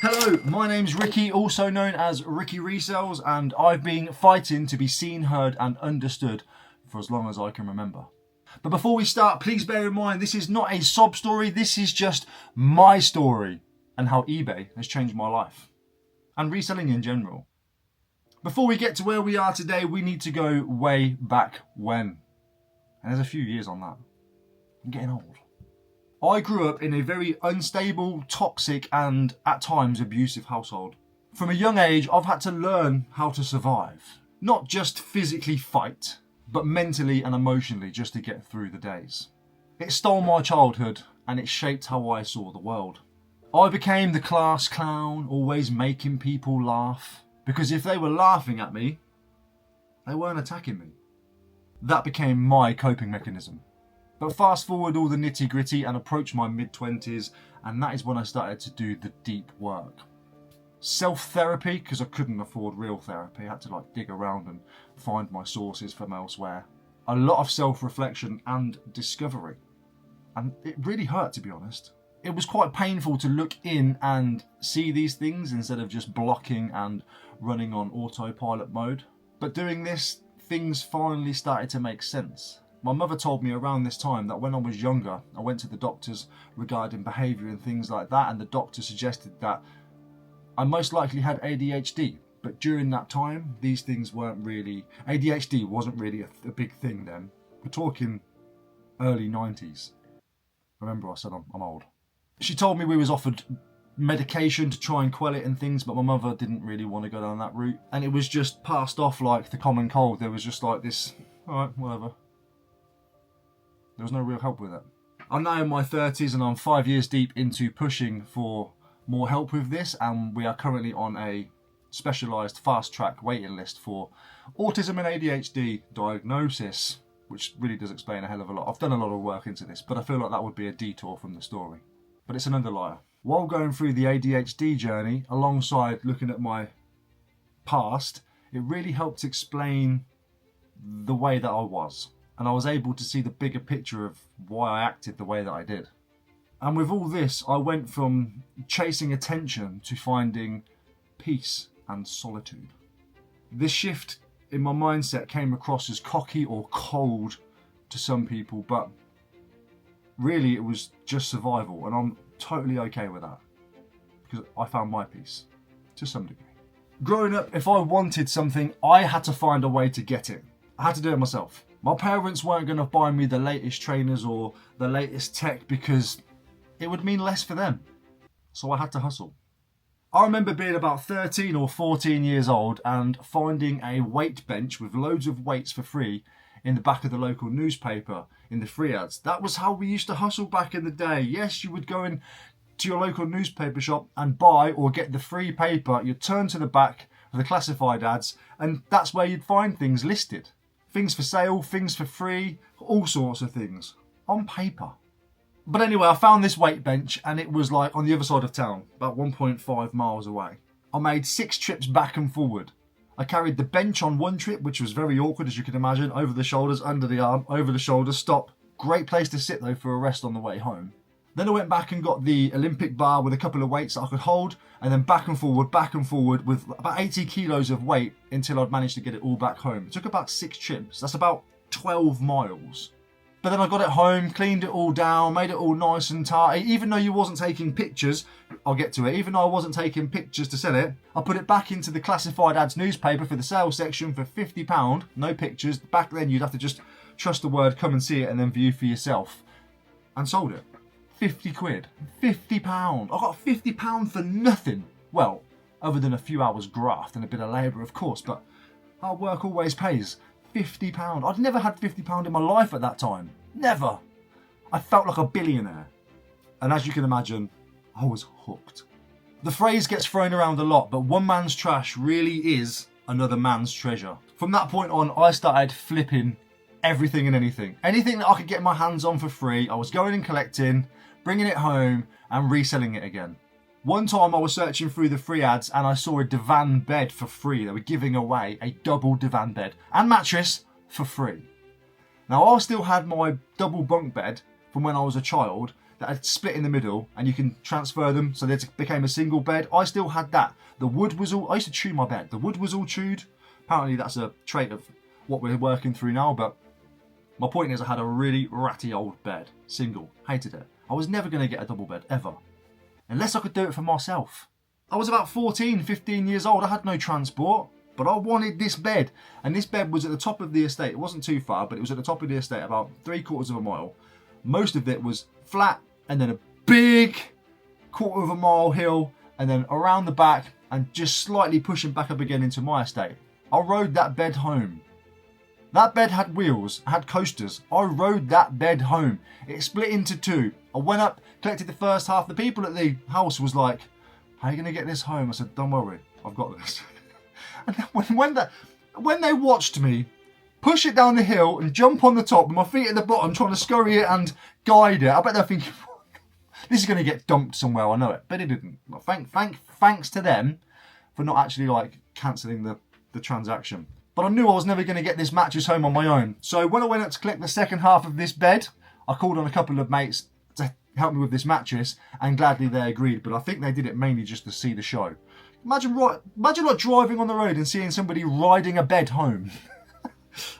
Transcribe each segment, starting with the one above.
Hello, my name's Ricky, also known as Ricky Resells, and I've been fighting to be seen, heard and understood for as long as I can remember. But before we start, please bear in mind this is not a sob story, this is just my story and how eBay has changed my life and reselling in general. Before we get to where we are today, we need to go way back when. And there's a few years on that. I'm getting old. I grew up in a very unstable, toxic and at times abusive household. From a young age, I've had to learn how to survive. Not just physically fight, but mentally and emotionally just to get through the days. It stole my childhood and it shaped how I saw the world. I became the class clown, always making people laugh, because if they were laughing at me, they weren't attacking me. That became my coping mechanism. But fast forward all the nitty gritty and approach my mid-20s, and that is when I started to do the deep work. Self-therapy, because I couldn't afford real therapy. I had to dig around and find my sources from elsewhere. A lot of self-reflection and discovery. And it really hurt, to be honest. It was quite painful to look in and see these things instead of just blocking and running on autopilot mode. But doing this, things finally started to make sense. My mother told me around this time that when I was younger, I went to the doctors regarding behaviour and things like that, and the doctor suggested that I most likely had ADHD. But during that time, these things weren't really... ADHD wasn't really a big thing then. We're talking early 90s. Remember I said I'm old. She told me we was offered medication to try and quell it and things, but my mother didn't really want to go down that route. And it was just passed off like the common cold. There was just like this, alright, whatever. There was no real help with it. I'm now in my 30s and I'm 5 years deep into pushing for more help with this, and we are currently on a specialised fast track waiting list for autism and ADHD diagnosis, which really does explain a hell of a lot. I've done a lot of work into this, but I feel like that would be a detour from the story. But it's an underlier. While going through the ADHD journey, alongside looking at my past, it really helped explain the way that I was. And I was able to see the bigger picture of why I acted the way that I did. And with all this, I went from chasing attention to finding peace and solitude. This shift in my mindset came across as cocky or cold to some people, but really it was just survival, and I'm totally okay with that because I found my peace to some degree. Growing up, if I wanted something, I had to find a way to get it. I had to do it myself. My parents weren't going to buy me the latest trainers or the latest tech because it would mean less for them. So I had to hustle. I remember being about 13 or 14 years old and finding a weight bench with loads of weights for free in the back of the local newspaper in the free ads. That was how we used to hustle back in the day. Yes, you would go in to your local newspaper shop and buy or get the free paper. You'd turn to the back of the classified ads, and that's where you'd find things listed. Things for sale, things for free, all sorts of things. On paper. But anyway, I found this weight bench and it was like on the other side of town, about 1.5 miles away. I made 6 trips back and forward. I carried the bench on one trip, which was very awkward as you can imagine, over the shoulders, under the arm, over the shoulder, stop. Great place to sit though for a rest on the way home. Then I went back and got the Olympic bar with a couple of weights that I could hold, and then back and forward with about 80 kilos of weight until I'd managed to get it all back home. It took about 6 trips. That's about 12 miles. But then I got it home, cleaned it all down, made it all nice and tidy. Even though you wasn't taking pictures, I'll get to it, even though I wasn't taking pictures to sell it, I put it back into the classified ads newspaper for the sales section for £50, no pictures. Back then you'd have to just trust the word, come and see it and then view for yourself. And sold it. 50 quid. £50. I got £50 for nothing. Well, other than a few hours graft and a bit of labour, of course, but hard work always pays. £50. I'd never had £50 in my life at that time. Never. I felt like a billionaire. And as you can imagine, I was hooked. The phrase gets thrown around a lot, but one man's trash really is another man's treasure. From that point on, I started flipping everything and anything. Anything that I could get my hands on for free, I was going and collecting, bringing it home and reselling it again. One time I was searching through the free ads and I saw a divan bed for free. They were giving away a double divan bed and mattress for free. Now I still had my double bunk bed from when I was a child, that had split in the middle and you can transfer them so they became a single bed. I still had that. The wood was all, I used to chew my bed. The wood was all chewed. Apparently that's a trait of what we're working through now, but my point is I had a really ratty old bed, single, hated it. I was never going to get a double bed, ever. Unless I could do it for myself. I was about 14, 15 years old, I had no transport, but I wanted this bed. And this bed was at the top of the estate. It wasn't too far, but it was at the top of the estate, about 3/4 of a mile. Most of it was flat, and then a big 1/4 of a mile hill, and then around the back, and just slightly pushing back up again into my estate. I rode that bed home. That bed had wheels, had coasters. I rode that bed home. It split into two. I went up, collected the first half. The people at the house was like, how are you going to get this home? I said, don't worry, I've got this. And then when they watched me push it down the hill and jump on the top with my feet at the bottom trying to scurry it and guide it, I bet they're thinking, this is going to get dumped somewhere, I know it. But it didn't. Thanks to them for not actually like cancelling the transaction. But I knew I was never going to get this mattress home on my own. So when I went up to collect the second half of this bed, I called on a couple of mates to help me with this mattress, and gladly they agreed. But I think they did it mainly just to see the show. Imagine like driving on the road and seeing somebody riding a bed home.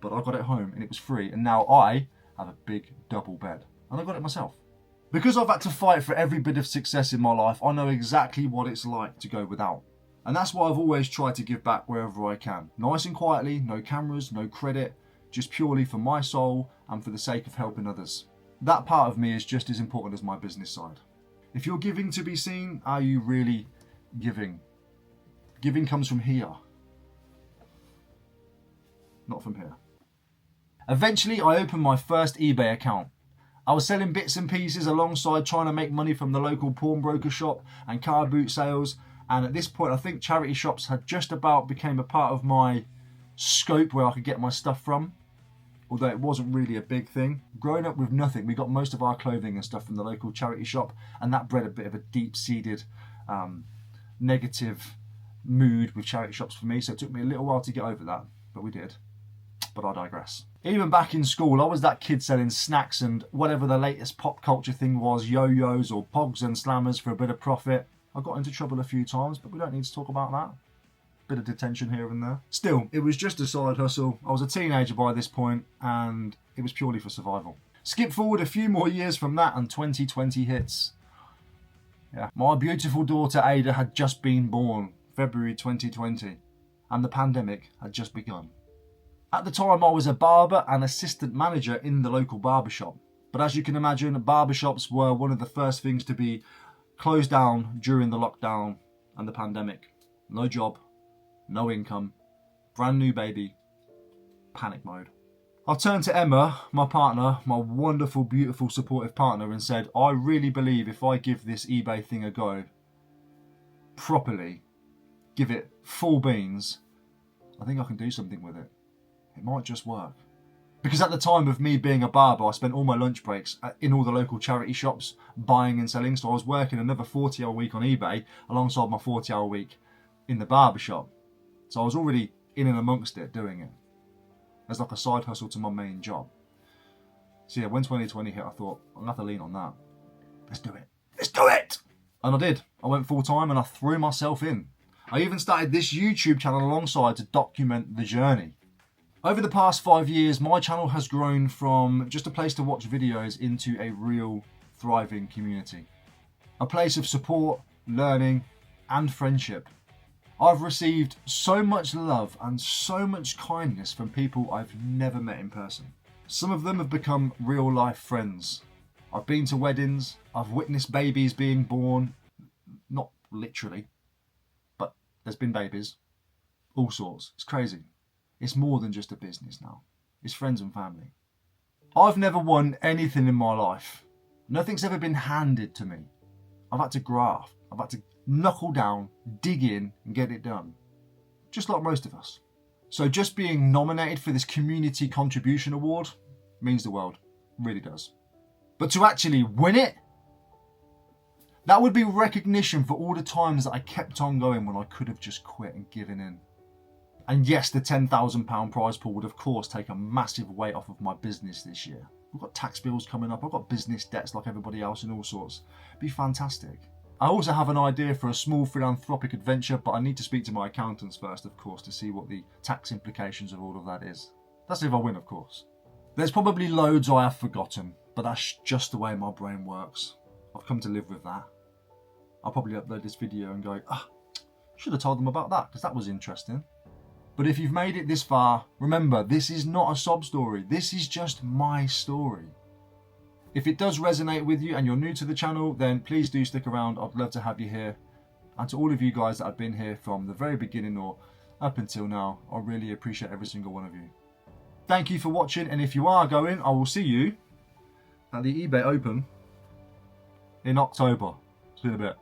But I got it home and it was free, and now I have a big double bed. And I got it myself. Because I've had to fight for every bit of success in my life, I know exactly what it's like to go without. And that's why I've always tried to give back wherever I can. Nice and quietly, no cameras, no credit, just purely for my soul and for the sake of helping others. That part of me is just as important as my business side. If you're giving to be seen, are you really giving? Giving comes from here, not from here. Eventually, I opened my first eBay account. I was selling bits and pieces alongside trying to make money from the local pawnbroker shop and car boot sales. And at this point, I think charity shops had just about became a part of my scope where I could get my stuff from. Although it wasn't really a big thing. Growing up with nothing, we got most of our clothing and stuff from the local charity shop. And that bred a bit of a deep-seated negative mood with charity shops for me. So it took me a little while to get over that. But we did. But I digress. Even back in school, I was that kid selling snacks and whatever the latest pop culture thing was, yo-yos or pogs and slammers for a bit of profit. I got into trouble a few times, but we don't need to talk about that. Bit of detention here and there. Still, it was just a side hustle. I was a teenager by this point, and it was purely for survival. Skip forward a few more years from that, and 2020 hits. Yeah, my beautiful daughter Ada had just been born, February 2020, and the pandemic had just begun. At the time, I was a barber and assistant manager in the local barbershop. But as you can imagine, barbershops were one of the first things to be closed down during the lockdown and the pandemic. No job, no income, brand new baby, panic mode. I turned to Emma, my partner, my wonderful, beautiful, supportive partner, and said, I really believe if I give this eBay thing a go properly, give it full beans, I think I can do something with it. It might just work. Because at the time of me being a barber, I spent all my lunch breaks in all the local charity shops buying and selling. So I was working another 40-hour week on eBay alongside my 40-hour week in the barber shop. So I was already in and amongst it doing it as like a side hustle to my main job. So yeah, when 2020 hit, I thought, I'm going to have to lean on that. Let's do it. Let's do it! And I did. I went full time and I threw myself in. I even started this YouTube channel alongside to document the journey. Over the past 5 years, my channel has grown from just a place to watch videos into a real, thriving community. A place of support, learning, and friendship. I've received so much love and so much kindness from people I've never met in person. Some of them have become real-life friends. I've been to weddings, I've witnessed babies being born, not literally, but there's been babies, all sorts. It's crazy. It's more than just a business now. It's friends and family. I've never won anything in my life. Nothing's ever been handed to me. I've had to graft. I've had to knuckle down, dig in, and get it done. Just like most of us. So just being nominated for this Community Contribution Award means the world. Really does. But to actually win it, that would be recognition for all the times that I kept on going when I could have just quit and given in. And yes, the £10,000 prize pool would of course take a massive weight off of my business this year. We've got tax bills coming up. I've got business debts like everybody else and all sorts. It'd be fantastic. I also have an idea for a small philanthropic adventure, but I need to speak to my accountants first, of course, to see what the tax implications of all of that is. That's if I win, of course. There's probably loads I have forgotten, but that's just the way my brain works. I've come to live with that. I'll probably upload this video and go, should have told them about that, because that was interesting. But if you've made it this far, remember, this is not a sob story. This is just my story. If it does resonate with you and you're new to the channel, then please do stick around. I'd love to have you here. And to all of you guys that have been here from the very beginning or up until now, I really appreciate every single one of you. Thank you for watching, and if you are going, I will see you at the eBay Open in October. See you in a bit.